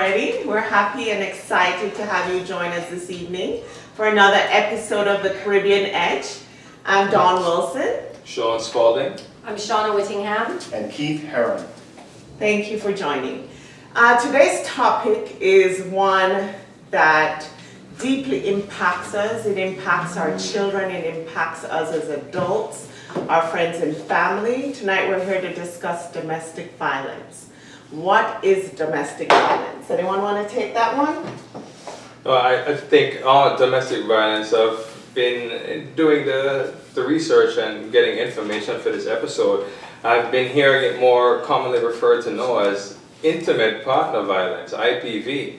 ready. We're happy and excited to have you join us this evening for another episode of the Caribbean Edge. I'm Dawn Wilson. Sean Spalding. I'm Shauna Whittingham. And Keith Heron. Thank you for joining. Today's topic is one that deeply impacts us. It impacts our children. It impacts us as adults, our friends and family. Tonight we're here to discuss domestic violence. What is domestic violence? Anyone want to take that one? I think domestic violence, I've been doing the research and getting information for this episode. I've been hearing it more commonly referred to know as intimate partner violence, IPV.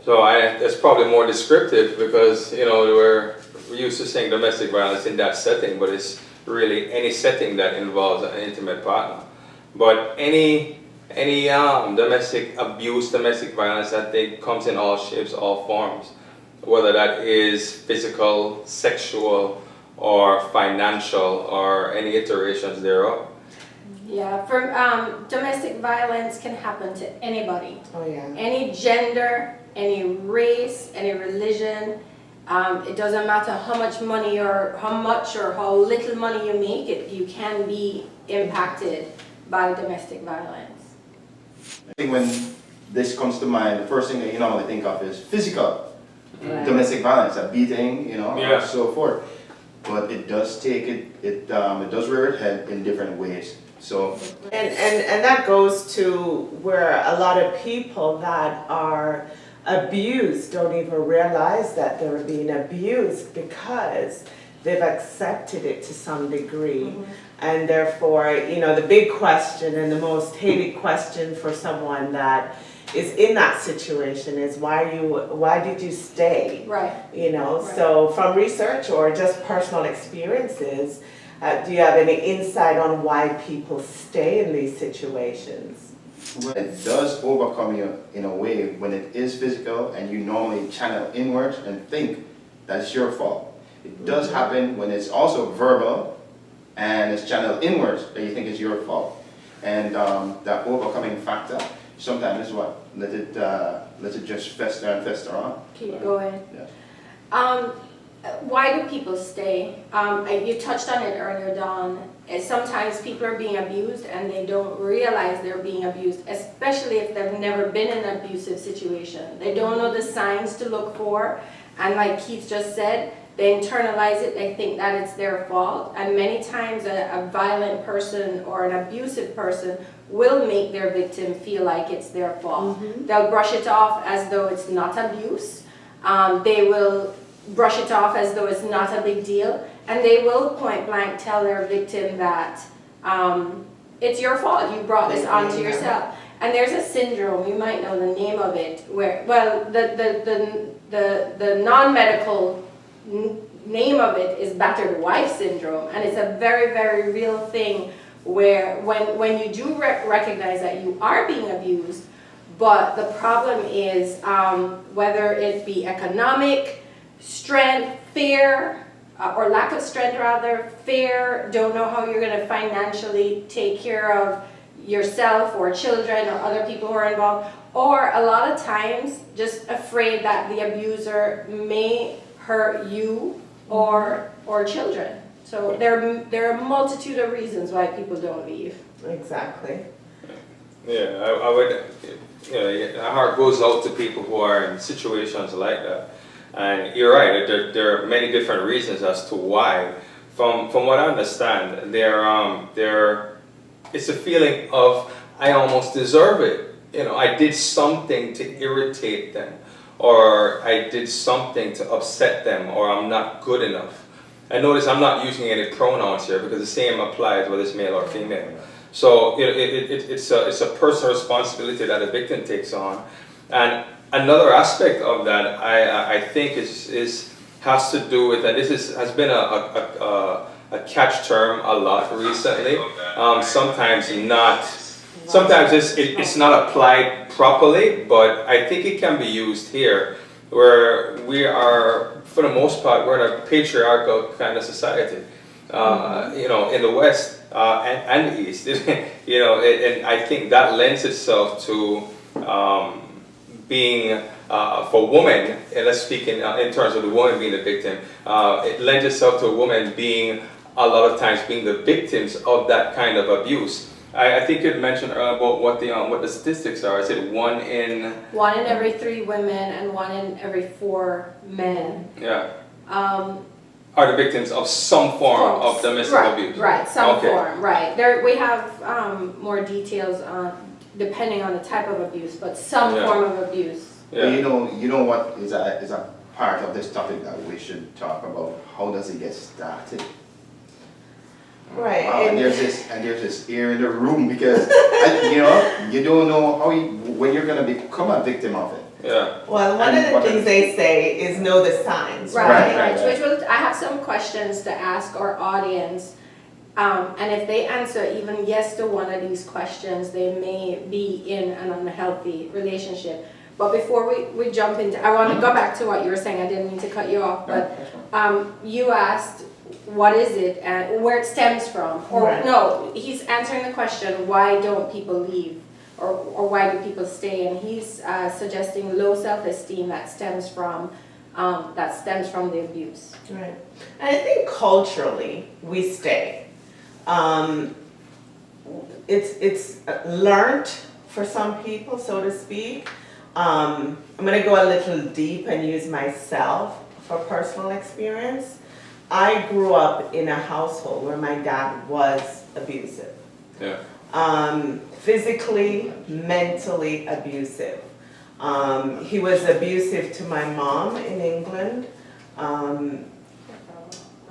So that's probably more descriptive because, we're used to saying domestic violence in that setting, but it's really any setting that involves an intimate partner. But any domestic abuse, domestic violence, I think comes in all shapes, all forms, whether that is physical, sexual, or financial, or any iterations thereof. Yeah, domestic violence can happen to anybody. Oh yeah. Any gender, any race, any religion. It doesn't matter how much money or how little money you make, you can be impacted by domestic violence. I think when this comes to mind, the first thing that you normally think of is physical domestic violence, a beating, and so forth. But it does it does rear its head in different ways. So and that goes to where a lot of people that are abused don't even realize that they're being abused because they've accepted it to some degree. And therefore, the big question and the most hated question for someone that is in that situation is why did you stay? Right. So from research or just personal experiences, do you have any insight on why people stay in these situations? it does overcome you in a way when it is physical and you normally channel inwards and think that's your fault. It does happen when it's also verbal and it's channeled inwards that you think is your fault. And that overcoming factor sometimes is what let it just fester and fester on. Keep going. Yeah. Why do people stay? You touched on it earlier, Dawn. Sometimes people are being abused and they don't realize they're being abused, especially if they've never been in an abusive situation. They don't know the signs to look for, and like Keith just said, they internalize it, they think that it's their fault, and many times a violent person or an abusive person will make their victim feel like it's their fault. They'll brush it off as though it's not abuse. They will brush it off as though it's not a big deal, and they will point blank tell their victim that it's your fault, you brought this onto yourself. And there's a syndrome, you might know the name of it, where, well, the non-medical name of it is battered wife syndrome, and it's a very, very real thing where when you do recognize that you are being abused, but the problem is whether it be economic, strength, fear, or lack of strength rather, fear, don't know how you're going to financially take care of yourself or children or other people who are involved, or a lot of times just afraid that the abuser may hurt you or children. So there are a multitude of reasons why people don't leave. Exactly. Yeah, I would, our heart goes out to people who are in situations like that. And you're right, there are many different reasons as to why. From what I understand, it's a feeling of, I almost deserve it. I did something to irritate them, or I did something to upset them, or I'm not good enough. And notice I'm not using any pronouns here because the same applies whether it's male or female. So it's a personal responsibility that a victim takes on. And another aspect of that I think has to do with, and this has been a catch term a lot recently. Sometimes it's not applied properly, but I think it can be used here, where we are, for the most part, we're in a patriarchal kind of society. In the West and the East, and I think that lends itself to being for women, and let's speak in terms of the woman being the victim, it lends itself to a woman being a lot of times being the victims of that kind of abuse. I think you'd mentioned earlier about what the statistics are. Is it 1 in every 3 women and 1 in every 4 men. Yeah. Are the victims of some form of domestic abuse? Right, some Okay. form, right. There, we have more details on, depending on the type of abuse, but some Yeah. form of abuse. But Yeah. you know what is a part of this topic that we should talk about? How does it get started? Right, Wow, and- and there's this ear in the room because you don't know when you're gonna become a victim of it. Yeah. Well, one And of the what things is- they say is know the signs, Right, right? right. Which will, I have some questions to ask our audience. And if they answer even yes to one of these questions, they may be in an unhealthy relationship. But before we jump into, I want to go back to what you were saying. I didn't mean to cut you off, but you asked, what is it and where it stems from? Or Right. no, he's answering the question, why don't people leave? Or why do people stay? And he's suggesting low self-esteem that stems from the abuse. Right. And I think culturally we stay. It's learned for some people, so to speak. I'm gonna go a little deep and use myself for personal experience. I grew up in a household where my dad was abusive. Yeah. Physically, mentally abusive. He was abusive to my mom in England.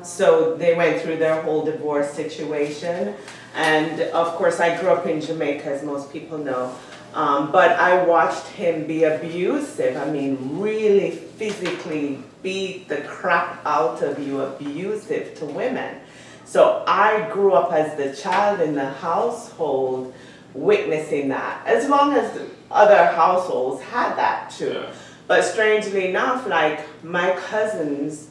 So they went through their whole divorce situation. And of course, I grew up in Jamaica, as most people know. But I watched him be abusive. I mean, really physically beat the crap out of you, abusive to women. So I grew up as the child in the household witnessing that, as long as other households had that too. Yeah. But strangely enough, like my cousins,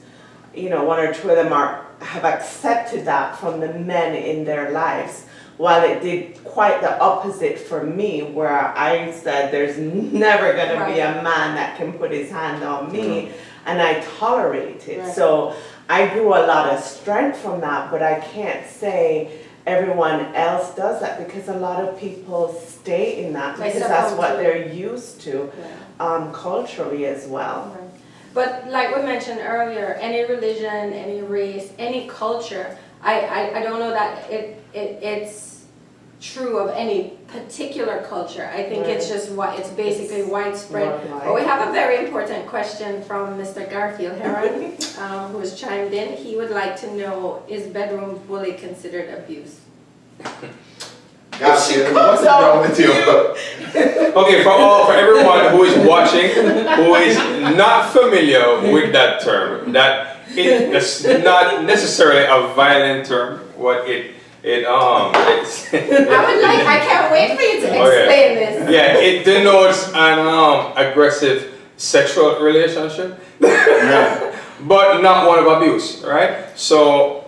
1 or 2 of them have accepted that from the men in their lives, while it did quite the opposite for me, where I said there's never gonna be a man that can put his hand on me, and I tolerate it. Right. So I grew a lot of strength from that, but I can't say everyone else does that, because a lot of people stay in that They because that's succumb what to they're used to, Yeah. culturally as well. Right. But like we mentioned earlier, any religion, any race, any culture, I don't know that it's true of any particular culture. I think it's just it's basically widespread. worldwide. But we have a very important question from Mr. Garfield Heron, who has chimed in. He would like to know, is bedroom bully considered abuse? Garfield, what's wrong with you? Okay, for everyone who is watching, who is not familiar with that term, that it's not necessarily a violent term. What it's I can't wait for you to explain this. Yeah, it denotes an aggressive sexual relationship, Yeah. but not one of abuse, right? So,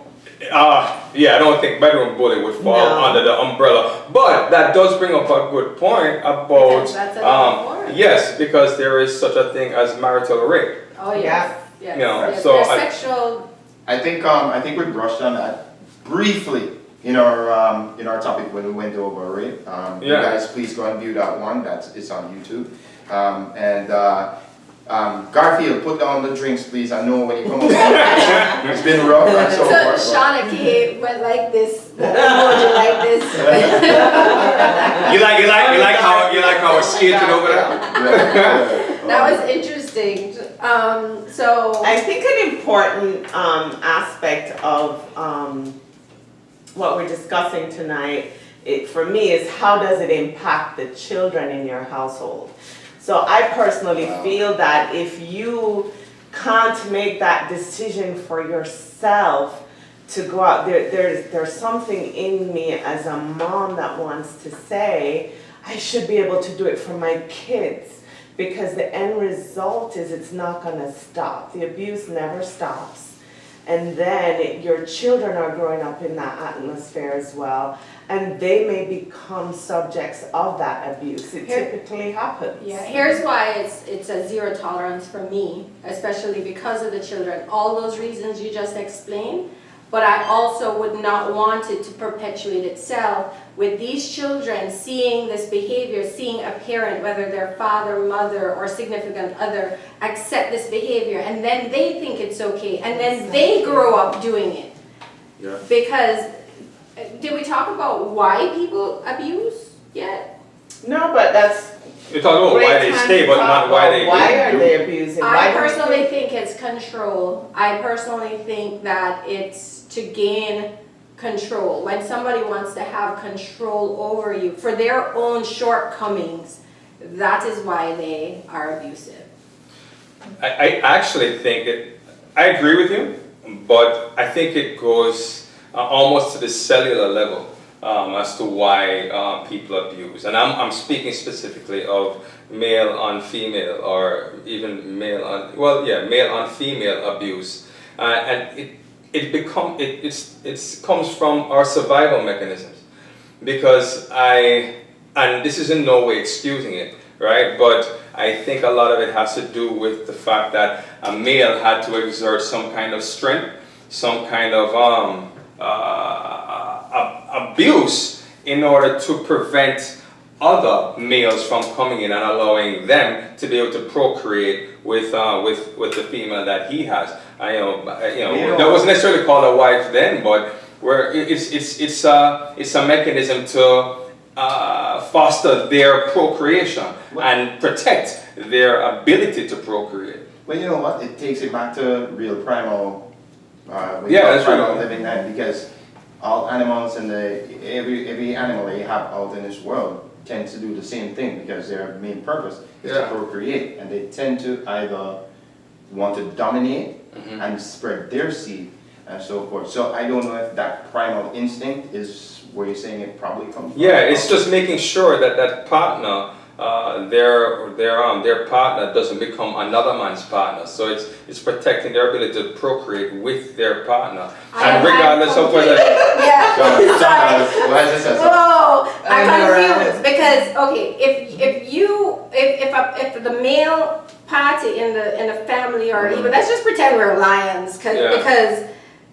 I don't think bedroom bully would fall under the umbrella. But that does bring up a good point about That's another form. yes, because there is such a thing as marital rape. Oh yes, yes. You know, yes. so There's I- sexual. I think we brushed on that briefly in our topic when we went over rape. You guys, please go and view that one. It's on YouTube. Garfield, put down the drinks, please. I know when you come up, it's been rough and so So forth. Shauna went like this, emoji like this. You like how we're skating over there? That was interesting. So I think an important aspect of what we're discussing tonight, for me, is how does it impact the children in your household? So I personally feel that if you can't make that decision for yourself to go out, there's something in me as a mom that wants to say, I should be able to do it for my kids. Because the end result is it's not going to stop. The abuse never stops. and then your children are growing up in that atmosphere as well, and they may become subjects of that abuse. It typically happens. Yeah, here's why it's a zero tolerance for me, especially because of the children. All those reasons you just explained, but I also would not want it to perpetuate itself with these children seeing this behavior, seeing a parent, whether their father, mother, or significant other, accept this behavior, and then they think it's okay, and then they grow up doing it. Yeah. Because, did we talk about why people abuse yet? No, but that's You're talking about why they great time stay, to but talk not why about they why do. are they abusing? Why I do you personally think- think it's control. I personally think that it's to gain control. When somebody wants to have control over you for their own shortcomings, that is why they are abusive. I actually think I agree with you, but I think it goes almost to the cellular level as to why people abuse. And I'm speaking specifically of male on female, or even male on female abuse. And it comes from our survival mechanisms, because and this is in no way excusing it, right? But I think a lot of it has to do with the fact that a male had to exert some kind of strength, some kind of abuse in order to prevent other males from coming in and allowing them to be able to procreate with the female that he has. That wasn't necessarily called a wife then, but where it's a mechanism to foster their procreation and protect their ability to procreate. Well, you know what? It takes it back to real primal. That's primal right. living life, because all animals and every animal that you have out in this world tends to do the same thing, because their main purpose is to procreate, and they tend to either want to dominate and spread their seed and so forth. So I don't know if that primal instinct is where you're saying it probably comes from. Yeah, it's just making sure that partner, their partner doesn't become another man's partner. So it's protecting their ability to procreate with their partner, and regardless of whether. Yeah. Sorry. Why is this? Whoa, I know, I'm right? confused because if the male party in the family, or even, let's just pretend we're lions, because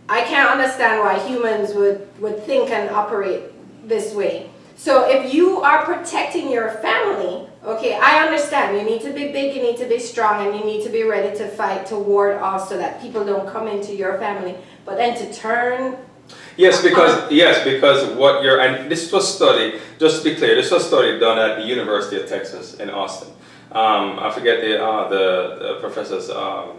I can't understand why humans would think and operate this way. So if you are protecting your family, okay, I understand. You need to be big, you need to be strong, and you need to be ready to fight, to ward off so that people don't come into your family. But then to turn... Yes, because what you're, and this was studied, just to be clear, this was studied done at the University of Texas in Austin. I forget the professor's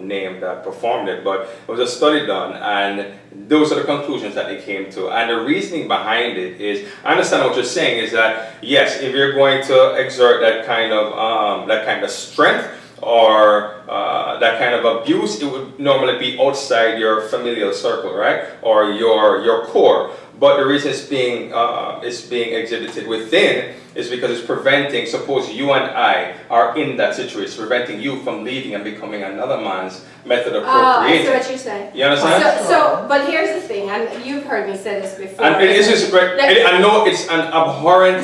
name that performed it, but it was a study done, and those are the conclusions that they came to. And the reasoning behind it is, I understand what you're saying, is that yes, if you're going to exert that kind of strength or that kind of abuse, it would normally be outside your familial circle, right, or your core. But the reason it's being exhibited within is because it's preventing, suppose you and I are in that situation, it's preventing you from leaving and becoming another man's method of procreating. I see what you're saying. You understand? So, but here's the thing, and you've heard me say this before. And it is just, I know it's an abhorrent,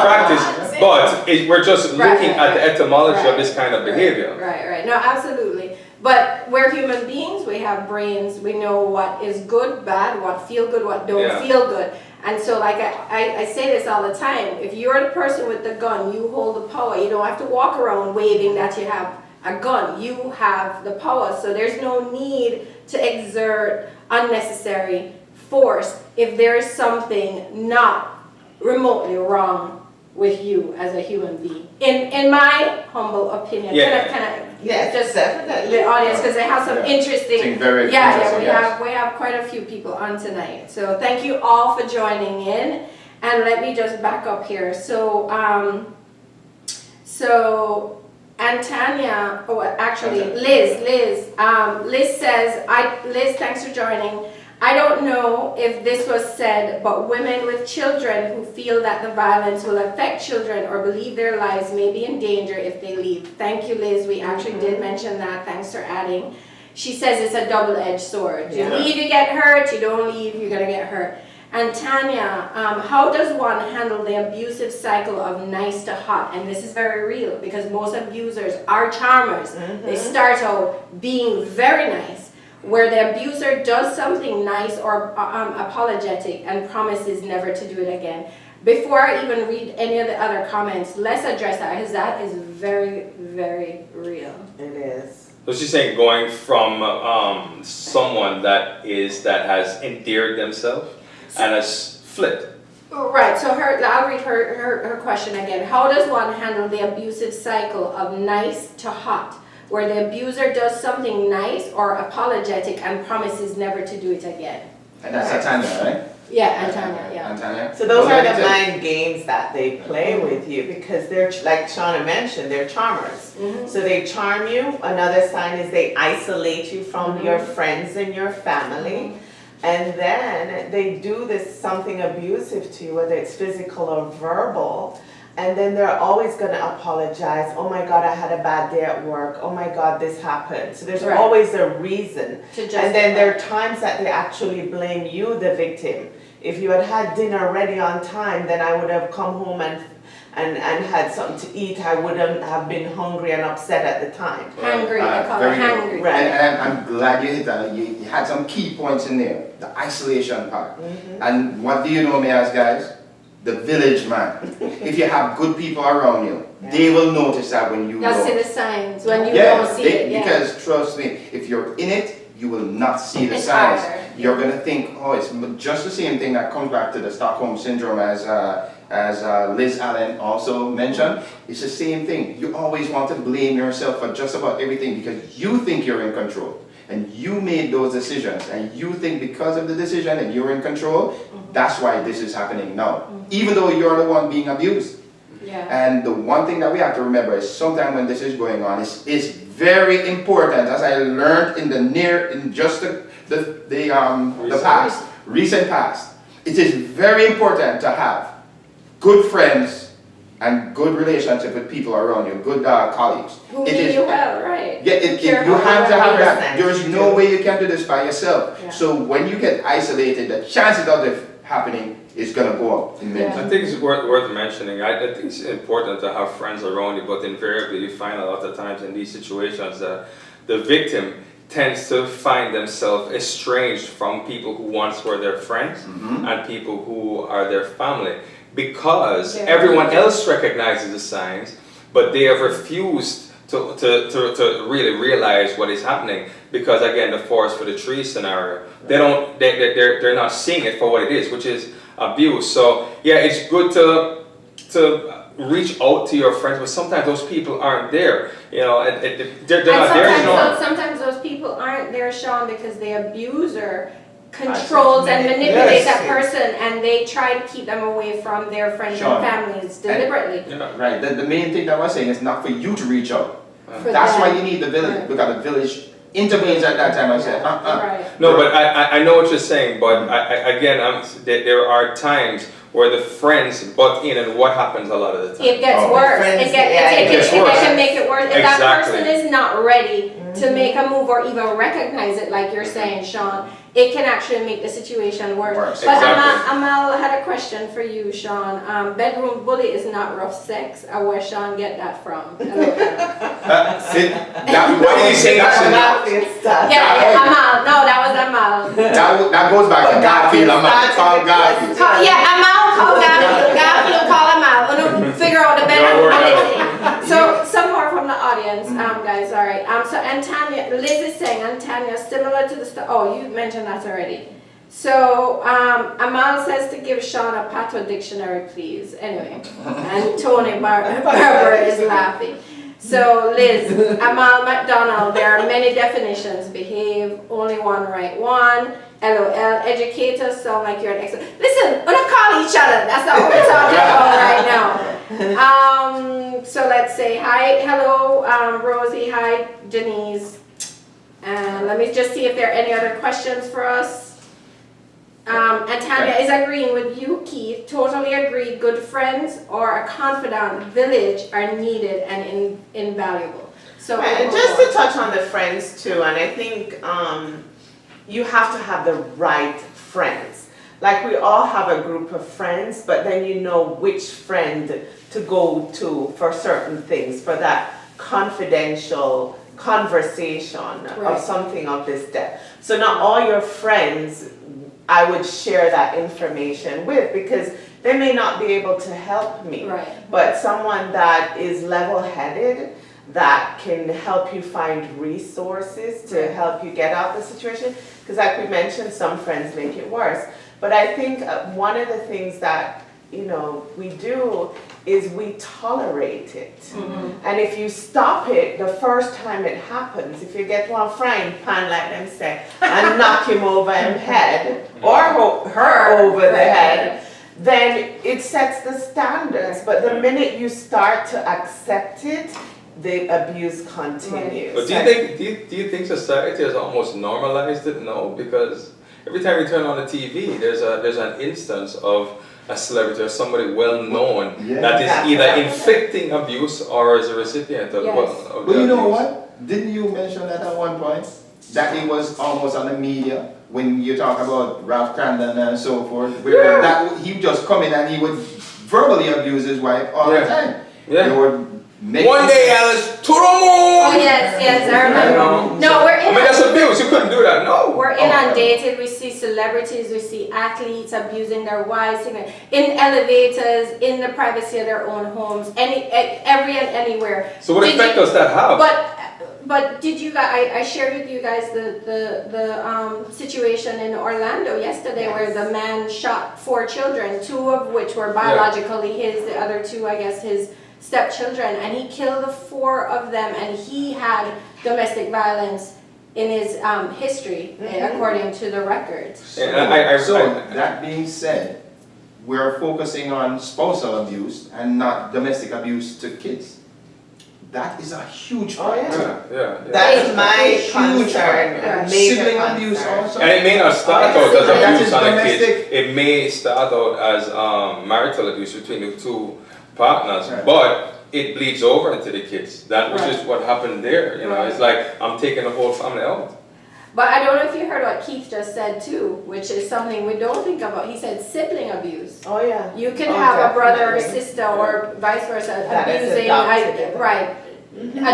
practice, but we're just looking at the etymology of this kind of behavior. Right. No, absolutely. But we're human beings, we have brains, we know what is good, bad, what feel good, what don't feel good. And so like I say this all the time, if you're the person with the gun, you hold the power. You don't have to walk around waving that you have a gun. You have the power. So there's no need to exert unnecessary force if there is something not remotely wrong with you as a human being. In my humble opinion. Yes, just definitely. the audience, because they have some interesting. Very we have quite a few people on tonight. So thank you all for joining in, and let me just back up here. So and Tanya, Liz says, Liz, thanks for joining. I don't know if this was said, but women with children who feel that the violence will affect children or believe their lives may be in danger if they leave. Thank you, Liz. We actually did mention that. Thanks for adding. she says it's a double-edged sword. You Yeah. leave, you get hurt. You don't leave, you're gonna get hurt. And Tanya, how does one handle the abusive cycle of nice to hot? And this is very real because most abusers are charmers. They start out being very nice, where the abuser does something nice or apologetic and promises never to do it again. Before I even read any of the other comments, let's address that because that is very, very real. It is. So she's saying going from someone that has endeared themselves and has flipped. Right, so I'll read her question again. How does one handle the abusive cycle of nice to hot, where the abuser does something nice or apologetic and promises never to do it again? And that's Tanya, right? Yeah, and Tanya, yeah. And Tanya. So those are the details. mind games that they play with you because they're, like Shauna mentioned, they're charmers. So they charm you. Another sign is they isolate you from your friends and your family. And then they do this something abusive to you, whether it's physical or verbal. And then they're always going to apologize. Oh my God, I had a bad day at work. Oh my God, this happened. So there's Right. always a reason. To And then there are justify. times that they actually blame you, the victim. If you had had dinner ready on time, then I would have come home and had something to eat. I wouldn't have been hungry and upset at the time. Hangry, they call it Very good. hangry. Right. And I'm glad you hit that. You had some key points in there. The isolation part. And what do you know me as, guys? The village man. If you have good people around you, they will notice that when you You'll see don't. the signs when you Yeah, don't see it. Yeah. because trust me, if you're in it, you will not see the It's signs. harder. You're gonna think, oh, it's just the same thing that comes back to the Stockholm syndrome as Liz Allen also mentioned. It's the same thing. You always want to blame yourself for just about everything because you think you're in control. And you made those decisions, and you think because of the decision and you're in control, that's why this is happening now. Even though you're the one being abused. Yeah. And the one thing that we have to remember is sometimes when this is going on, it's very important, as I learned in the past, recent past. It is very important to have good friends and good relationship with people around you, good colleagues. Who It mean is- you well, right? Yeah, Who care you about have to have that. 100%. There is no way you can do this by yourself. Yeah. So when you get isolated, the chances of it happening is gonna go up immensely. I think it's worth mentioning. I think it's important to have friends around you, but invariably you find a lot of times in these situations that the victim tends to find themselves estranged from people who once were their friends and people who are their family because Yeah. everyone else recognizes the signs, but they have refused to really realize what is happening because again the forest for the trees scenario, they're not seeing it for what it is, which is abuse. So yeah, it's good to reach out to your friends, but sometimes those people aren't there. You know, they're not there anymore. Sometimes those people aren't there, Sean, because the abuser controls and manipulates Yes. that person, and they try to keep them away from their friends Sean. and families deliberately. Yeah. Right, the main thing that we're saying is not for you to reach out. For That's them. why you need the village, Right. because the village intervenes at that time and says, Right. No, but I know what you're saying, but there are times where the friends butt in, and what happens a lot of the time? It gets Oh. worse. Friends, It gets worse. can make it worse. If that Exactly. person is not ready to make a move or even recognize it, like you're saying, Sean, it can actually make the situation worse. Worse. But Exactly. Amal had a question for you, Sean. Bedroom bully is not rough sex. Where Sean get that from? What did you say? Yeah, Amal. No, that was Amal. that goes back to Garfield, I'm not called Garfield. Amal call Garfield. Garfield call Amal. We'll figure out the bedroom Don't worry bully thing. So some more from the audience, guys. All right. So and Tanya, Liz is saying, and Tanya, similar to the oh, you mentioned that already. So Amal says to give Sean a Pato dictionary, please. Anyway, and Tony Barbara is laughing. So Liz, Amal McDonald, there are many definitions. Behave, only one right one. LOL, educators sound like you're an expert. Listen, we're not calling each other. That's not what we're talking about right now. So let's say hi, hello, Rosie, hi, Denise. And let me just see if there are any other questions for us. And Tanya is agreeing with you, Keith. Totally agree. Good friends or a confidant village are needed and invaluable. So Right, and just to touch on the friends too, and I think you have to have the right friends. Like we all have a group of friends, but then you know which friend to go to for certain things, for that confidential conversation Right. of something of this depth. So not all your friends I would share that information with, because they may not be able to help me. Right. But someone that is level-headed, that can help you find resources to Right. help you get out of the situation. Because like we mentioned, some friends make it worse. But I think one of the things that, we do is we tolerate it. And if you stop it the first time it happens, if you get one frying pan, like them say, and knock him over him head, or her over the head, then it sets the standards. But the minute you start to accept it, the abuse continues. But do you think society has almost normalized it? No, because every time you turn on the TV, there's an instance of a celebrity or somebody well known Yeah. that is Yeah. either inflicting abuse or is a recipient of, Yes. of But the you know abuse. what? Didn't you mention that at one point? That it was almost on the media when you talk about Ralph Crandon and so forth, where that he would just come in and he would verbally abuse his wife all the time. Yeah. They would make One day, Alice, to the moon! Oh yes, I remember. No, we're I mean, that's abuse. You couldn't do that. No. We're inundated. We see celebrities, we see athletes abusing their wives in elevators, in the privacy of their own homes, every and anywhere. So what Did effect you- does that have? But did you guys? I shared with you guys the situation in Orlando yesterday, where the man shot 4 children, 2 of which were biologically his, the other 2, I guess, his stepchildren, and he killed the 4 of them, and he had domestic violence in his history, according to the records. And So that being said, we're focusing on spousal abuse and not domestic abuse to kids. That is a huge Oh, yeah. factor. yeah. That's my Huge concern, factor. major Sibling abuse concern. also. And it may not start Oh, out as yeah. abuse That on is a kid. domestic. It may start out as marital abuse between the 2 partners, Right. but it bleeds over into the kids. That which Right. is what happened there. You know, Right. it's like I'm taking the whole family out. But I don't know if you heard what Keith just said too, which is something we don't think about. He said sibling abuse. Oh, yeah. You can Oh, have a brother or definitely. sister or vice versa That is abusing, adopted. right,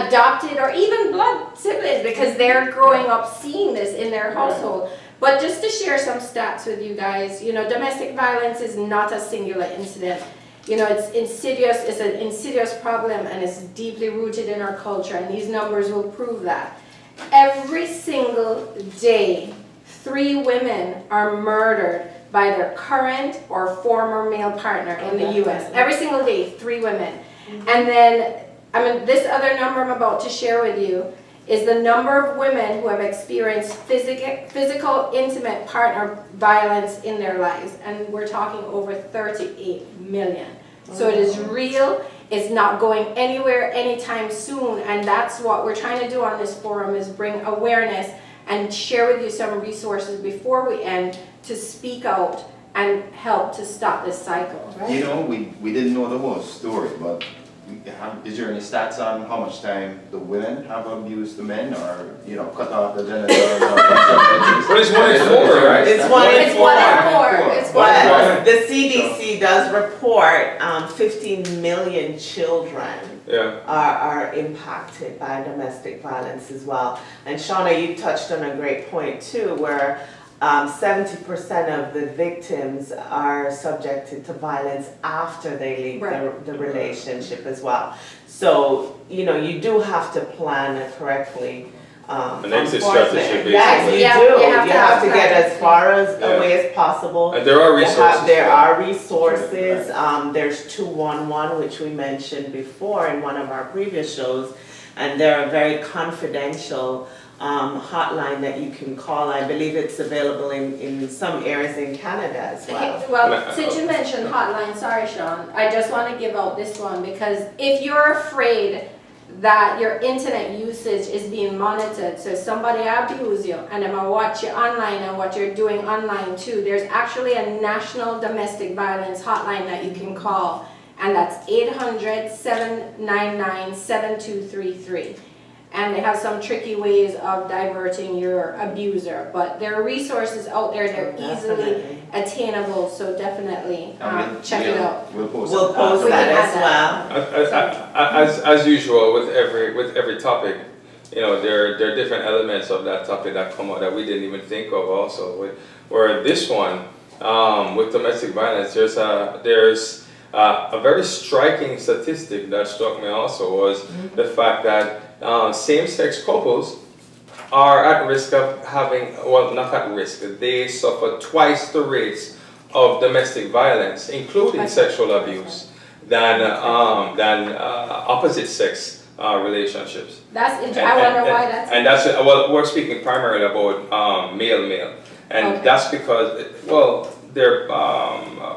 adopted or even blood siblings, because they're growing up seeing this in their household. But just to share some stats with you guys, domestic violence is not a singular incident. It's insidious, it's an insidious problem, and it's deeply rooted in our culture, and these numbers will prove that. Every single day, 3 women are murdered by their current or former male partner in the US. Every single day, 3 women. And then, this other number I'm about to share with you is the number of women who have experienced physical, intimate partner violence in their lives. And we're talking over 38 million. So it is real. It's not going anywhere anytime soon, and that's what we're trying to do on this forum, is bring awareness and share with you some resources before we end to speak out and help to stop this cycle. You know, we didn't know the whole story, but is there any stats on how much time the women have abused the men, or cut off the genitals? But it's 1 in 4, right? It's 1 in It's 1 in 4. It's 1 in 4. But the CDC does report 15 million children Yeah. are impacted by domestic violence as well. And Shauna, you touched on a great point too, where 70% of the victims are subjected to violence after they leave the relationship as well. So, you do have to plan correctly. An exit strategy, Yes, basically. you Yeah, do. you have You to have have to get plan. as far Yeah. away as possible. And there are resources. There are resources. There's 211, which we mentioned before in one of our previous shows, and they're a very confidential hotline that you can call. I believe it's available in some areas in Canada as well. Well, since you mentioned hotline, sorry Sean, I just want to give out this one, because if you're afraid that your internet usage is being monitored, so somebody abuse you and I'm gonna watch you online and what you're doing online too, there's actually a national domestic violence hotline that you can call, and that's 800-799-7233. and they have some tricky ways of diverting your abuser. But there are resources out there, they're easily Definitely. attainable, so definitely And check it out. We'll post We'll it. post We that can as add well. As usual with every topic, you know, there are different elements of that topic that come out that we didn't even think of also. Where this one, with domestic violence, there's a very striking statistic that struck me also was the fact that same-sex couples are at risk of having, well, not at risk, they suffer twice the rates of domestic violence, including sexual abuse, than opposite sex relationships. That's interesting. I wonder why that's. And that's, well, we're speaking primarily about male, and Okay. that's because, well, they're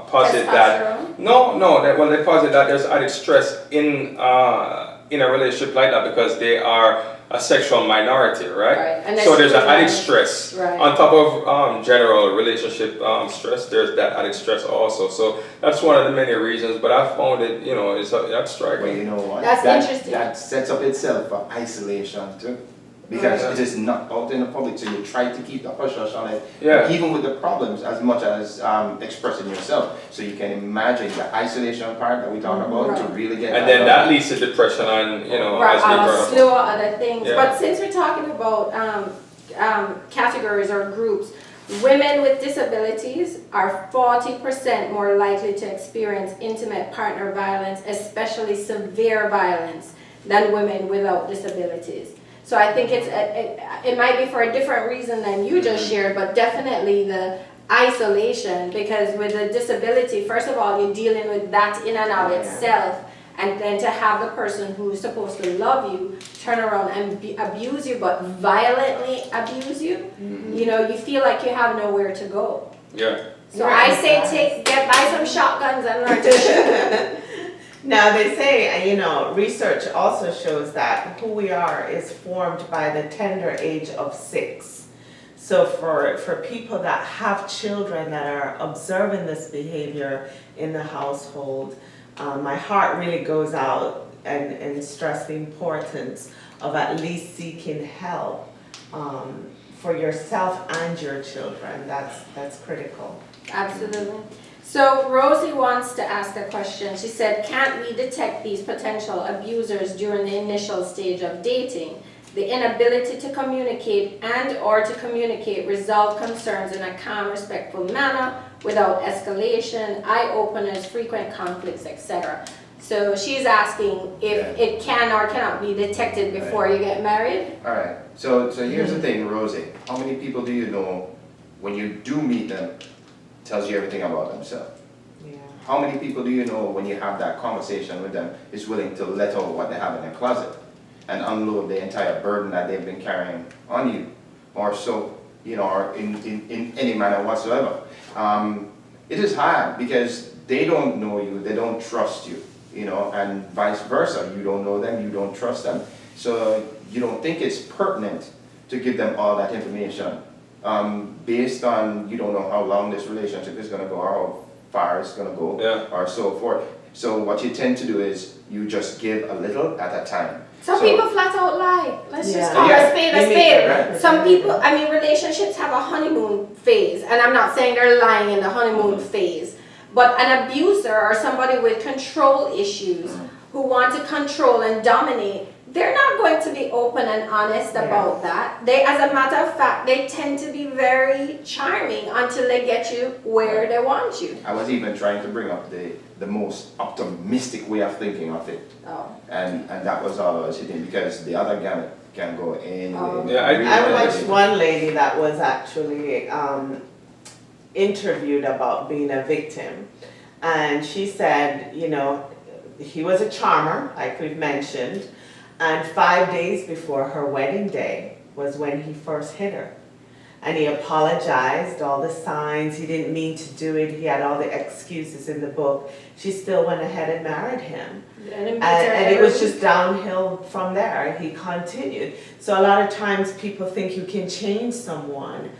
posit that Testosterone? they posit that there's added stress in a relationship like that because they are a sexual minority, right? Right. And So there's an added that's- stress Right. on top of general relationship stress. There's that added stress also. So that's one of the many reasons. But I found it, you know, that's Well, striking. you know what? That's that, interesting. That sets up itself for isolation too. Because Right. it is not out in the public, so you try to keep the hush hush on it, Yeah. even with the problems, as much as expressing yourself. So you can imagine the isolation part that we talked about to Right. really get. And then that leads to depression and, you know, Right, as we a brought up. slew of other things. Yeah. But since we're talking about categories or groups, women with disabilities are 40% more likely to experience intimate partner violence, especially severe violence, than women without disabilities. So I think it might be for a different reason than you just shared, but definitely the isolation, because with a disability, first of all, you're dealing with that in and of Yeah. itself, and then to have the person who's supposed to love you turn around and abuse you, but violently abuse you, you know, you feel like you have nowhere to go. Yeah. So Right. I say buy some shotguns and learn to shoot. Now they say, you know, research also shows that who we are is formed by the tender age of 6. So for people that have children that are observing this behavior in the household, my heart really goes out and stress the importance of at least seeking help for yourself and your children. That's critical. Absolutely. So Rosie wants to ask a question. She said, can't we detect these potential abusers during the initial stage of dating? The inability to communicate and or to communicate resolve concerns in a calm, respectful manner without escalation, eye-openers, frequent conflicts, etc. So she's asking if it can or cannot be detected before you get married. All right. So here's the thing, Rosie. How many people do you know when you do meet them tells you everything about themselves? Yeah. How many people do you know when you have that conversation with them is willing to let out what they have in their closet and unload the entire burden that they've been carrying on you, or so, you know, or in any manner whatsoever? It is hard because they don't know you, they don't trust you, you know, and vice versa. You don't know them, you don't trust them, so you don't think it's pertinent to give them all that information based on you don't know how long this relationship is going to go or how far it's going to go, or so forth. So what you tend to do is you just give a little at a time. Some people flat out lie. Let's just Yeah. call Yeah. a spade a You make spade. it right. Some people, I mean, relationships have a honeymoon phase, and I'm not saying they're lying in the honeymoon phase, but an abuser or somebody with control issues who want to control and dominate, they're not going to be open and honest about that. They, as a matter of fact, they tend to be very charming until they get you where they want you. I was even trying to bring up the most optimistic way of thinking of it. Oh. And that was all I was hitting, because the other gamut can go anyway. Oh. Yeah, I watched one lady that was actually interviewed about being a victim, and she said, you know, he was a charmer, like we've mentioned, and 5 days before her wedding day was when he first hit her. And he apologized, all the signs, he didn't mean to do it, he had all the excuses in the book. She still went ahead and married him. And it was just downhill from there. He continued. So a lot of times people think you can change someone.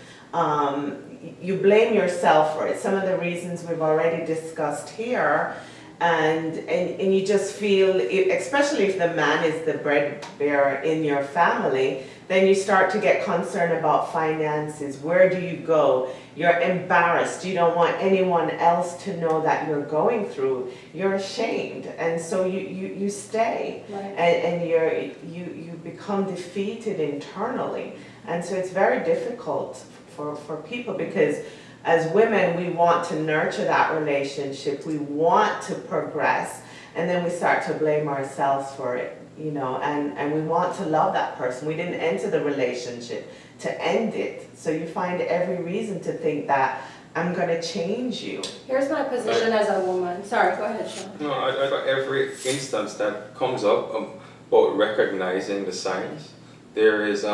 You blame yourself for it. Some of the reasons we've already discussed here. and you just feel, especially if the man is the breadwinner in your family, then you start to get concerned about finances. Where do you go? You're embarrassed. You don't want anyone else to know that you're going through. You're ashamed, and so you stay, Right. and you become defeated internally, and so it's very difficult for people, because as women, we want to nurture that relationship, we want to progress, and then we start to blame ourselves for it, you know, and we want to love that person. We didn't enter the relationship to end it, so you find every reason to think that I'm going to change you. Here's my position as a woman. Sorry, go ahead, Sean. No, I thought every instance that comes up about recognizing the signs, there is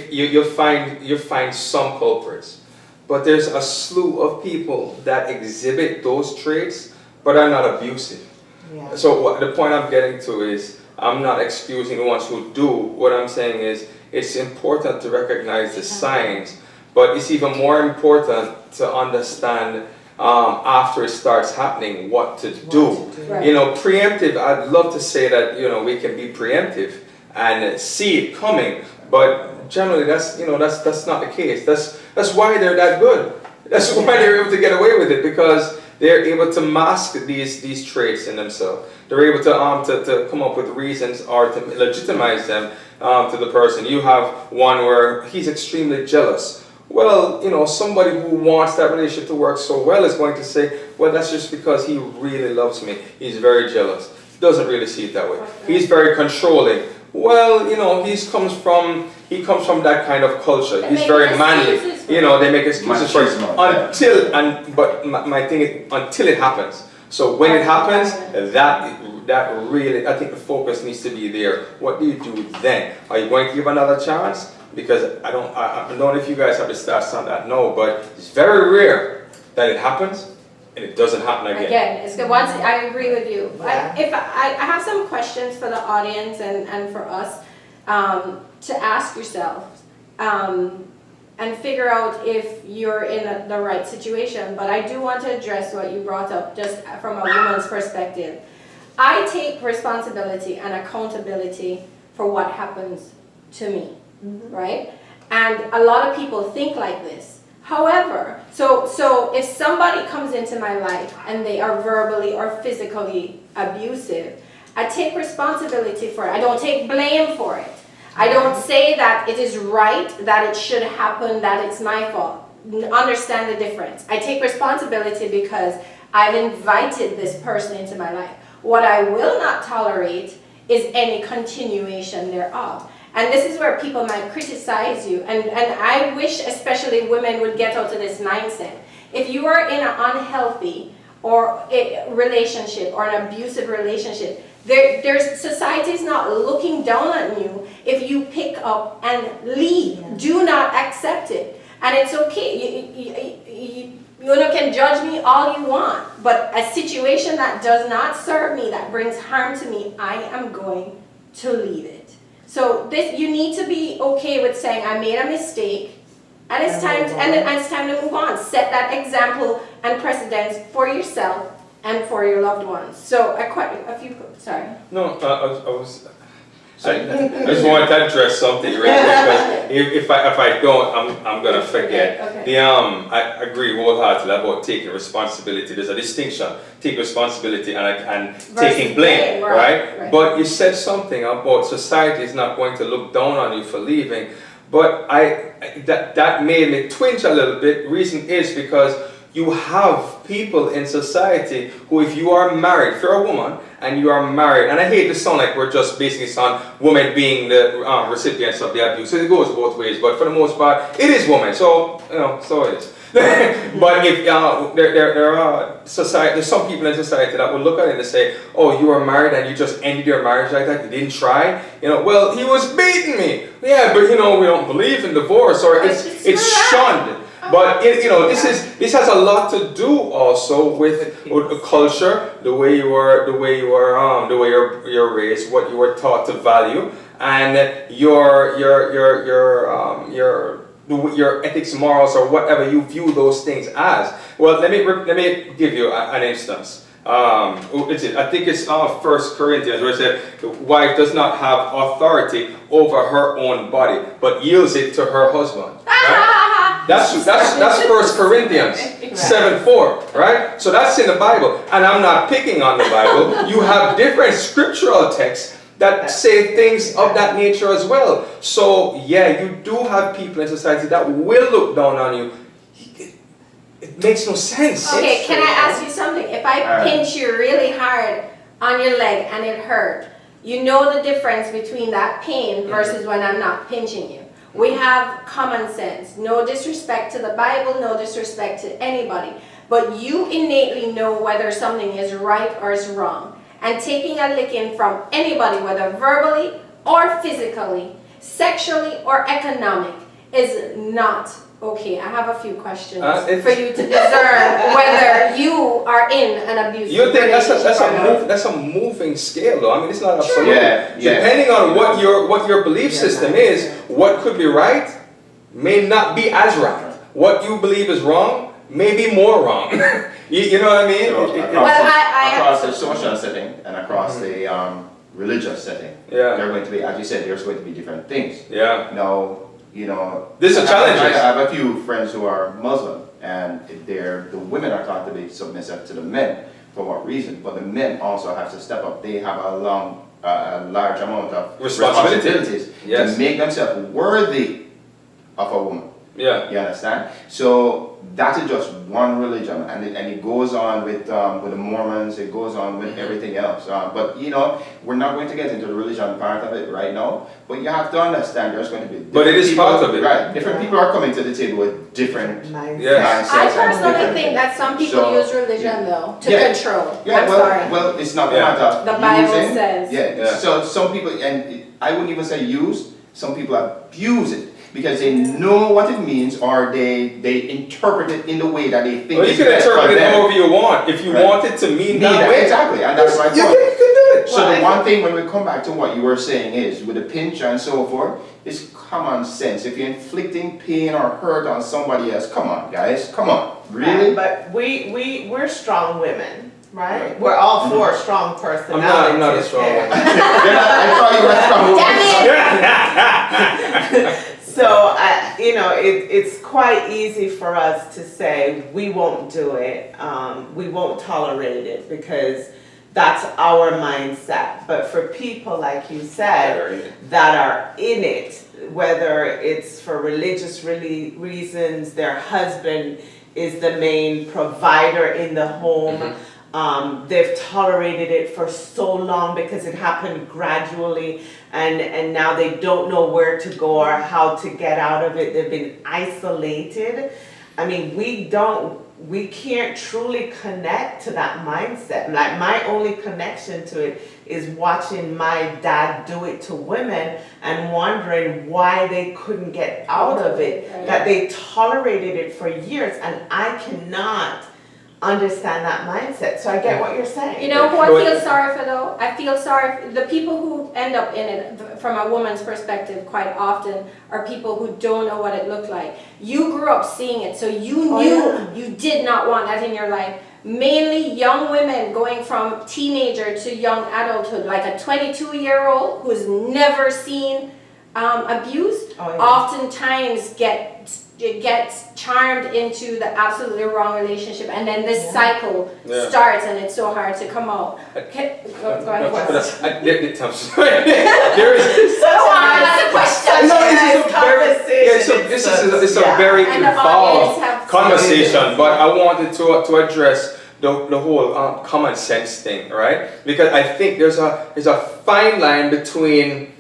you'll find some culprits, but there's a slew of people that exhibit those traits but are not abusive. Yeah. So the point I'm getting to is, I'm not excusing the ones who do. What I'm saying is, it's important to recognize the signs, but it's even more important to understand after it starts happening what to do. Right. You know, preemptive, I'd love to say that, you know, we can be preemptive and see it coming, but generally that's not the case. That's why they're that good. That's why they're able to get away with it, because they're able to mask these traits in themselves. They're able to come up with reasons or to legitimize them to the person. You have one where he's extremely jealous. Well, you know, somebody who wants that relationship to work so well is going to say, well, that's just because he really loves me. He's very jealous. He doesn't really see it that way. He's very controlling. Well, you know, he comes from that kind of culture. They He's make very manly. excuses for You know, they make excuses for it Machismo, but my thing is, until it happens. So when it happens, that really, I think the focus needs to be there. What do you do then? Are you going to give another chance? Because I don't know if you guys have the stats on that. No, but it's very rare that it happens and it doesn't happen again. Again, it's good. Once I agree with you. Yeah. I have some questions for the audience and for us to ask yourselves and figure out if you're in the right situation. But I do want to address what you brought up just from a woman's perspective. I take responsibility and accountability for what happens to me, right? And a lot of people think like this. However, so if somebody comes into my life and they are verbally or physically abusive, I take responsibility for it. I don't take blame for it. I don't say that it is right, that it should happen, that it's my fault. Understand the difference. I take responsibility because I've invited this person into my life. What I will not tolerate is any continuation thereof. And this is where people might criticize you. And I wish especially women would get out of this mindset. If you are in an unhealthy or a relationship or an abusive relationship, there's society is not looking down on you if you pick up and leave. Yeah. Do not accept it. And it's okay. You can judge me all you want, but a situation that does not serve me, that brings harm to me, I am going to leave it. So you need to be okay with saying, I made a mistake, and it's time to move on. Set that example and precedence for yourself and for your loved ones. So sorry. No, I just wanted to address something real quick, because if I don't, I'm gonna forget. Okay. I agree wholeheartedly about taking responsibility. There's a distinction: take responsibility and taking blame, right? But you said something about society is not going to look down on you for leaving. But that made me twinge a little bit. Reason is because you have people in society who, if you are married, if you're a woman and you are married, and I hate to sound like we're just basing this on women being the recipients of the abuse, so it goes both ways, but for the most part, it is women, so, you know, so it is. But if there are there's some people in society that will look at it and say, oh, you are married and you just ended your marriage like that, you didn't try, you know, well, he was beating me. Yeah, but you know, we don't believe in divorce, or it's shunned. But this has a lot to do also with culture, the way you're raised, what you were taught to value, and your your ethics, morals, or whatever you view those things as. Well, let me give you an instance. I think it's 1 Corinthians where it said the wife does not have authority over her own body, but yields it to her husband. Right? That's 1 Corinthians 7:4, right? So that's in the Bible, and I'm not picking on the Bible. You have different scriptural texts that say things of that nature as well. So yeah, you do have people in society that will look down on you. It makes no sense. Okay, can I ask you something? If I pinch you really hard on your leg and it hurt, you know the difference between that pain versus when I'm not pinching you. We have common sense. No disrespect to the Bible, no disrespect to anybody. But you innately know whether something is right or is wrong. And taking a licking from anybody, whether verbally or physically, sexually or economic, is not okay. I have a few questions for you to discern whether you are in an abusive You think relationship or not. that's a moving scale, though. I mean, it's not absolute. Yeah. Depending on what your belief system is, what could be right may not be as right. What you believe is wrong may be more wrong. you know what I mean? So across the social setting and across the religious setting, there are going to be, as you said, there's going to be different things. Yeah. Now, you know, These are challenges. I have a few friends who are Muslim, and the women are taught to be submissive to the men. For what reason? But the men also have to step up. They have a large amount of responsibilities to make themselves worthy of a woman. Yeah. You understand? So that is just one religion, and it goes on with the Mormons. It goes on with everything else. But you know, we're not going to get into the religion part of it right now. But you have to understand there's going to be. But it is people, part of it, right? Different people are coming to the table with different Yes. I mindsets and personally different think things. that some people use religion though to control. Yeah, I'm well, sorry. well, it's not a Yeah. matter of The Bible using. says. Yeah. So some people, and I wouldn't even say use. Some people abuse it because they know what it means, or they interpret it in the way that they think. Well, you can interpret it however you want. If you want it to mean that way, exactly, and that's my point. you can do it. So the one thing when we come back to what you were saying is, with the pinch and so forth, is common sense. If you're inflicting pain or hurt on somebody else, come on, guys, come on, really? But we're strong women, right? We're all for strong personalities. I'm not a strong woman. I thought you were strong. Damn it! So, it's quite easy for us to say we won't do it, we won't tolerate it because that's our mindset. But for people, like you said, that are in it, whether it's for religious reasons, their husband is the main provider in the home, they've tolerated it for so long because it happened gradually, and now they don't know where to go or how to get out of it. They've been isolated. I mean, we can't truly connect to that mindset. Like, my only connection to it is watching my dad do it to women and wondering why they couldn't get out of it, that they tolerated it for years, and I cannot understand that mindset. So I get what you're saying. You know who I feel sorry for though? I feel sorry for the people who end up in it from a woman's perspective quite often are people who don't know what it looked like. You grew up seeing it, so you knew you did not want that in your life. Mainly young women going from teenager to young adulthood, like a 22-year-old who's never seen abuse, oftentimes gets charmed into the absolutely wrong relasoship, and then this cycle starts, and it's so hard to come out. Go ahead. There is That's a question. this is a very involved conversation, but I wanted to address the whole common sense thing, right? Because I think there's a fine line between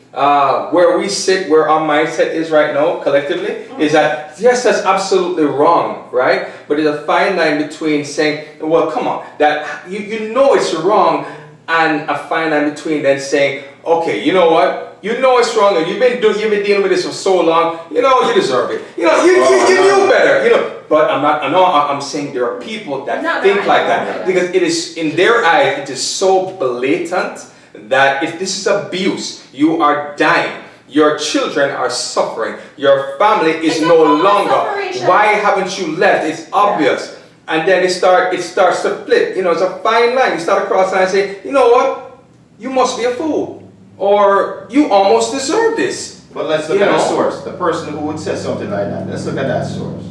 where we sit, where our mindset is right now, collectively, is that, yes, that's absolutely wrong, right? But there's a fine line between saying, well, come on, that you know it's wrong, and a fine line between then saying, okay, you know what? You know it's wrong, and you've been dealing with this for so long. You know, you deserve it. You know, you knew better. You know, but I'm saying there are people that think like that because it is, in their eyes, it is so blatant that if this is abuse, you are dying. your children are suffering. Your family is It's a no form of longer. separation. Why haven't you left? It's obvious. And then it starts to flip. You know, it's a fine line. You start to cross the line and say, you know what? You must be a fool. Or you almost deserve this. But let's look You at the know? source. The person who would say something like that. Let's look at that source.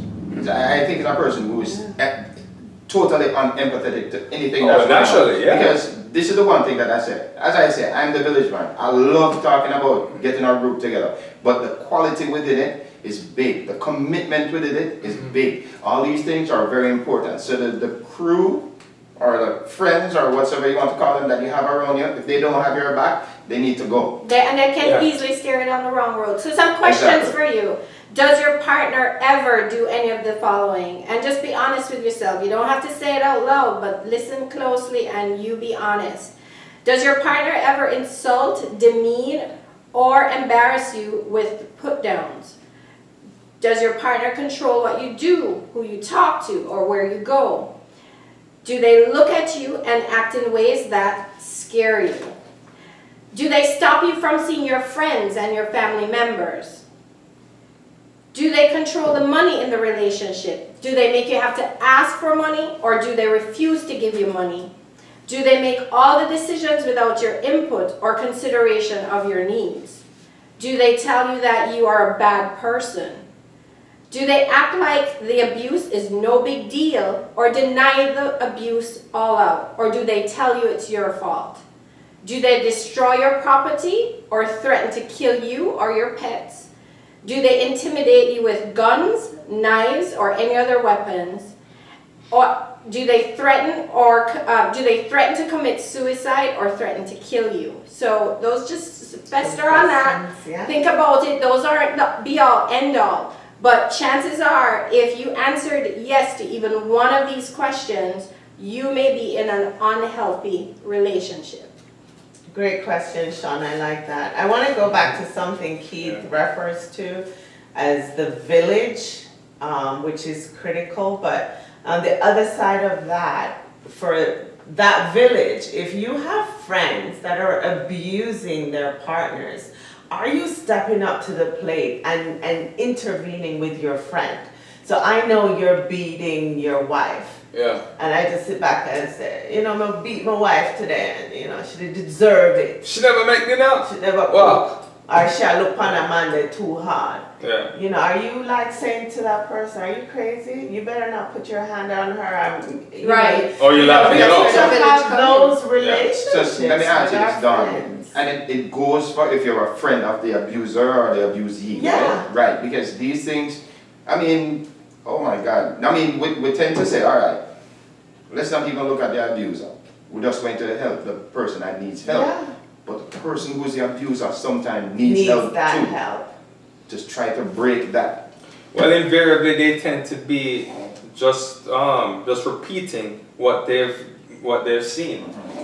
I think it's a person who is totally unempathetic to anything Oh, that's going on. naturally, yeah. Because this is the one thing that I say. As I say, I'm the village man. I love talking about getting our group together. But the quality within it is big. The commitment within it is big. All these things are very important. So the crew or the friends or whatever you want to call them that you have around you, if they don't have your back, they need to go. And they can Yeah. easily steer it on the wrong road. So some questions Exactly. for you. Does your partner ever do any of the following? And just be honest with yourself. You don't have to say it out loud, but listen closely and you be honest. Does your partner ever insult, demean, or embarrass you with put downs? Does your partner control what you do, who you talk to, or where you go? Do they look at you and act in ways that scare you? Do they stop you from seeing your friends and your family members? Do they control the money in the relationship? Do they make you have to ask for money, or do they refuse to give you money? Do they make all the decisions without your input or consideration of your needs? Do they tell you that you are a bad person? Do they act like the abuse is no big deal or deny the abuse all out? Or do they tell you it's your fault? Do they destroy your property or threaten to kill you or your pets? Do they intimidate you with guns, knives, or any other weapons? Or do they threaten to commit suicide or threaten to kill you? So those just fester on that. Yeah. Think about it. Those aren't the be all end all. But chances are, if you answered yes to even one of these questions, you may be in an unhealthy relationship. Great question, Sean. I like that. I want to go back to something Keith refers to as the village, which is critical. But on the other side of that, for that village, if you have friends that are abusing their partners, are you stepping up to the plate and intervening with your friend? So I know you're beating your wife. Yeah. And I just sit back and say, you know, I'm gonna beat my wife today, and you know, she did deserve it. She never make dinner. She never Wow. cook. Or she look on a man that too hard. Yeah. You know, are you like saying to that person, are you crazy? You better not put your hand on her. You Right. know, Or you laughing we it have off. to have those So relationships let me ask you with this, our Don. friends. And it goes for if you're a friend of the abuser or the abusee, Yeah. right? Right, because these things, I mean, oh my God. I mean, we tend to say, all right, let's not even look at the abuser. We're just going to help the person that needs help. Yeah. But the person who's the abuser sometimes needs Needs help that too. help. Just try to break that. Well, invariably they tend to be just repeating what they've seen,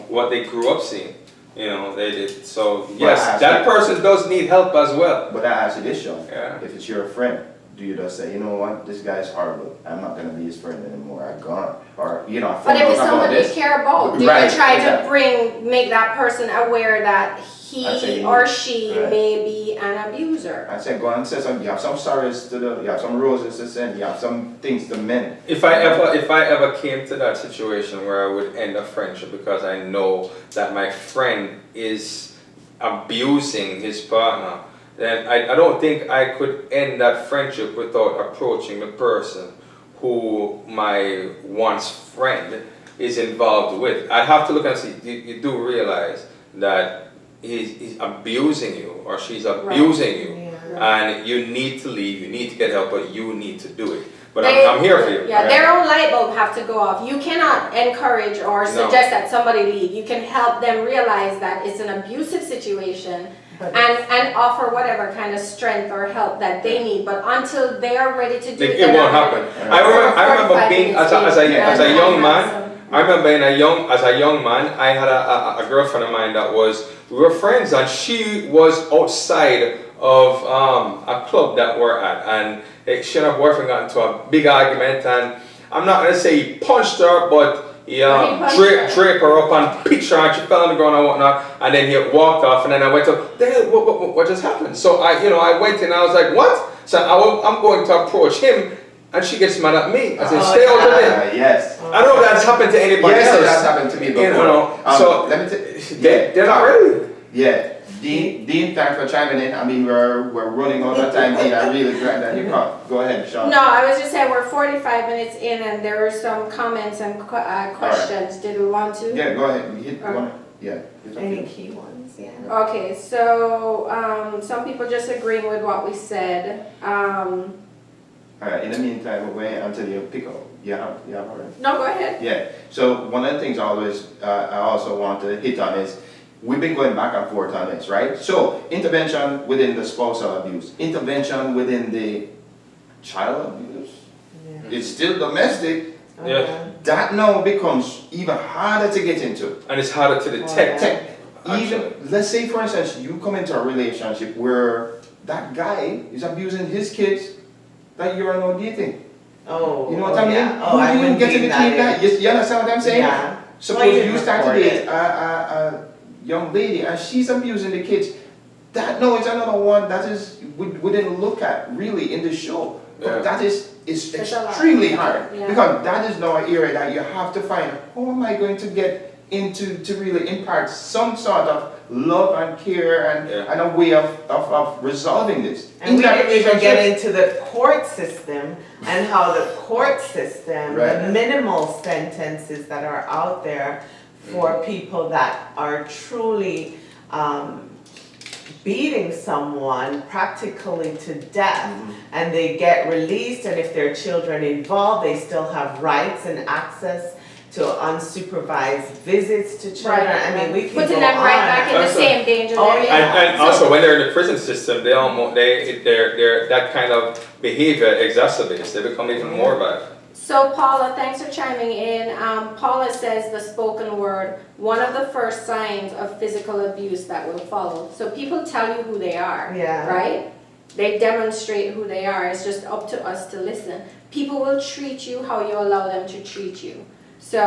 what they grew up seeing. You know, they did. So yes, Well, that person does need help as well. But I ask you this, Sean. Yeah. If it's your friend, do you just say, you know what, this guy's horrible. I'm not going to be his friend anymore. I'm gone. Or, you know, I But found if out it's about someone you this. care about, do Right, you try exactly. to make that person aware that That's he it. or she Right. may be an abuser? I said, go and say something. You have some sorrows to do. You have some roses to send. You have some things to mend. If I ever came to that situation where I would end a friendship because I know that my friend is abusing his partner, then I don't think I could end that friendship without approaching the person who my once friend is involved with. I'd have to look and see, you do realize that he's abusing you or she's abusing you, Yeah. and you need to leave, you need to get help, but you need to do it. But They- I'm here for you. Yeah, their own light bulb have to go off. You cannot encourage or suggest that somebody leave. You can help them realize that it's an abusive situation But and offer whatever kind of strength or help that they need. But until they are ready to do It they're won't not happen. ready. I remember 45 being minutes as a in, young and man. some- I remember as a young man, I had a girlfriend of mine that we were friends, and she was outside of a club that we're at, and she and her boyfriend got into a big argument, and I'm not gonna say he punched her, but he Right, but- drape her up and pitch her and she fell on the ground and whatnot, and then he walked off, and then I went to, what just happened? So I went in and I was like, what? So I'm going to approach him, and she gets mad at me. I said, stay out of there. Yes. I don't know if that's happened to anybody Yes, else. that's happened to me before. You know, so let me they're not ready. Yeah, Dean, thanks for chiming in. I mean, we're running all the time, Dean. I'm really glad that you called. Go ahead, Sean. No, I was just saying we're 45 minutes in and there were some comments and questions. Did we want to? Yeah, go ahead. You hit one. Yeah. hit Any something. key ones, yeah. Okay, so some people just agreeing with what we said. All right. In the meantime, we'll wait until you pick up. Yeah. All right. No, go ahead. Yeah. So one of the things I also want to hit on is we've been going back and forth on this, right? So intervention within the spousal abuse, intervention within the child abuse. Yeah. It's still domestic. Yeah. That now becomes even harder to get into. And it's harder to detect. Even Actually. let's say for instance you come into a relationship where that guy is abusing his kids that you are now dating. Oh. You know what I mean? Yeah. Who Oh, I do you wouldn't get in deem between that? in. You understand what I'm saying? Yeah. Suppose Well, you you start to report date it. a young lady and she's abusing the kids. That now is another one that is we didn't look at really in the show. But Yeah. that is It's a lot. extremely hard Yeah. because that is now an area that you have to find how am I going to get into to really impart some sort of love and care and a way of resolving this. And we that didn't even relationship. get into the court system and how the court system, Right. the minimal sentences that are out there for people that are truly beating someone practically to death, and they get released, and if there are children involved, they still have rights and access to unsupervised visits to children. I mean, we can go Putting them right on. back in the That's same danger Oh, area. yeah. And also when they're in the prison system, they're that kind of behavior exacerbates. They become even more bad. So Paula, thanks for chiming in. Paula says the spoken word, one of the first signs of physical abuse that will follow. So people tell you who they are, Yeah. right? They demonstrate who they are. It's just up to us to listen. People will treat you how you allow them to treat you. So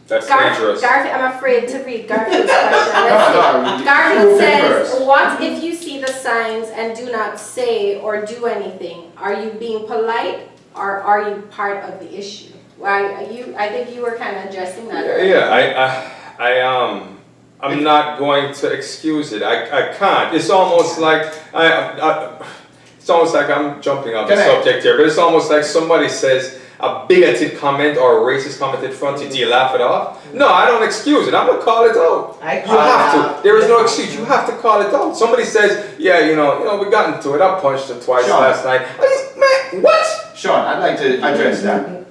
That's dangerous. Garfield, I'm afraid to read Garfield's question. Let's see. Garfield says, what if you see the signs and do not say or do anything? Are you being polite or are you part of the issue? I think you were kind of addressing that. I'm not going to excuse it. I can't. It's almost like it's almost like I'm jumping off the subject here, but it's almost like somebody says a bigoted comment or a racist comment in front of you. Do you laugh it off? No, I don't excuse it. I'm gonna call it out. You have to. There is no excuse. You have to call it out. Somebody says, yeah, you know, we got into it. I punched him twice last night. Man, what? Sean, I'd like to address that.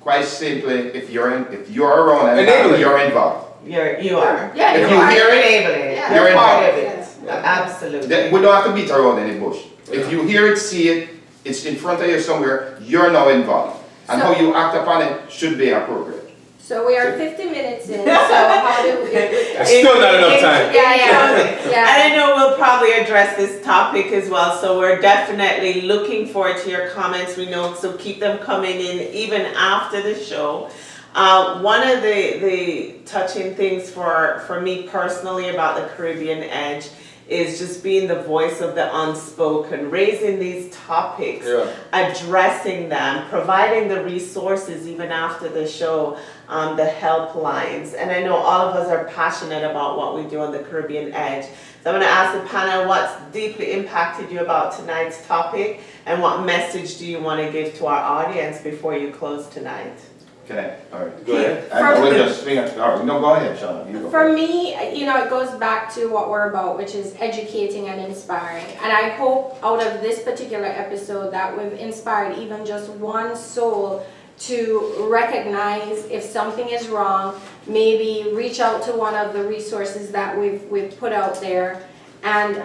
Quite simply, if you're around and Enabling. you're involved. You are. Yeah, If you're you right. hear it, Enabling. Yeah. You're You're part of involved. it. Absolutely. then we don't have to beat around any bush. If you hear it, see it, it's in front of you somewhere, you're now involved. And So- how you act upon it should be appropriate. So we are 50 minutes in, so how do we? It's still not enough time. Yeah. And I know we'll probably address this topic as well, so we're definitely looking forward to your comments. We know, so keep them coming in even after the show. One of the touching things for me personally about the Caribbean Edge is just being the voice of the unspoken, raising these topics, addressing them, providing the resources even after the show, the helplines. And I know all of us are passionate about what we do on the Caribbean Edge. So I'm going to ask the panel what's deeply impacted you about tonight's topic, and what message do you want to give to our audience before you close tonight? Okay, all right. Go ahead. I will just swing it. All right, no, go ahead, Sean. You go. For me, it goes back to what we're about, which is educating and inspiring. And I hope out of this particular episode that we've inspired even just one soul to recognize if something is wrong, maybe reach out to one of the resources that we've put out there. And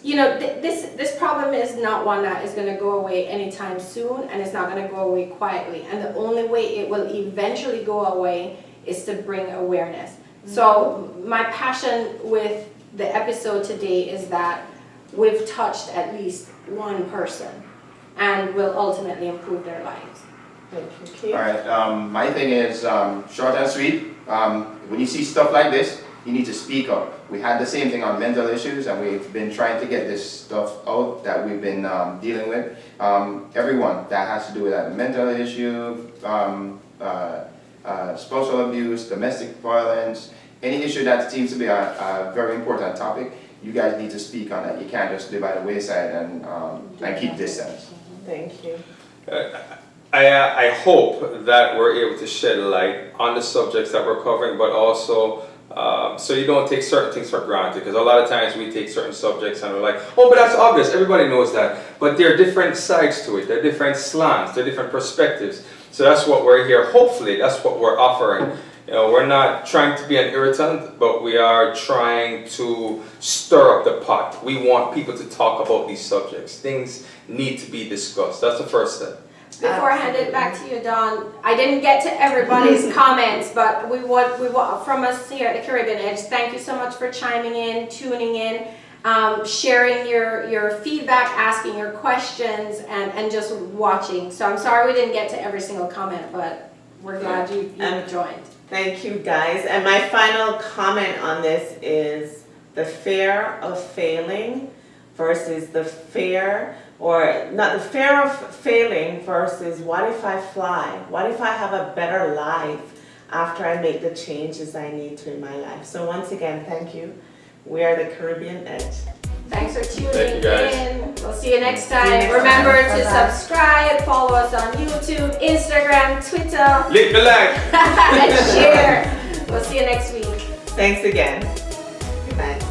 this problem is not one that is going to go away anytime soon, and it's not going to go away quietly. And the only way it will eventually go away is to bring awareness. So my passion with the episode today is that we've touched at least one person and will ultimately improve their lives. Thank you, Keith. All right, my thing is short and sweet. When you see stuff like this, you need to speak up. We had the same thing on mental issues, and we've been trying to get this stuff out that we've been dealing with. Everyone that has to do with a mental issue, spousal abuse, domestic violence, any issue that seems to be a very important topic, you guys need to speak on it. You can't just live by the wayside and keep distance. Thank you. I hope that we're able to shed light on the subjects that we're covering, but also so you don't take certain things for granted, because a lot of times we take certain subjects and we're like, oh, but that's obvious, everybody knows that. But there are different sides to it, there are different slants, there are different perspectives. So that's what we're here, hopefully that's what we're offering. You know, we're not trying to be an irritant, but we are trying to stir up the pot. We want people to talk about these subjects. Things need to be discussed. That's the first step. Before I hand it back to you, Dawn, I didn't get to everybody's comments, but we want from us here at the Caribbean Edge, thank you so much for chiming in, tuning in, sharing your feedback, asking your questions, and just watching. So I'm sorry we didn't get to every single comment, but we're glad you joined. Thank you, guys. And my final comment on this is the fear of failing versus the fear, or not the fear of failing versus what if I fly? What if I have a better life after I make the changes I need to in my life? So once again, thank you. We are the Caribbean Edge. Thanks for tuning Thank you, guys. in. We'll see you next See you time. next Remember time. to Bye-bye. subscribe, follow us on YouTube, Instagram, Twitter, Lick the like! and share. We'll see you next week. Thanks again. Good night.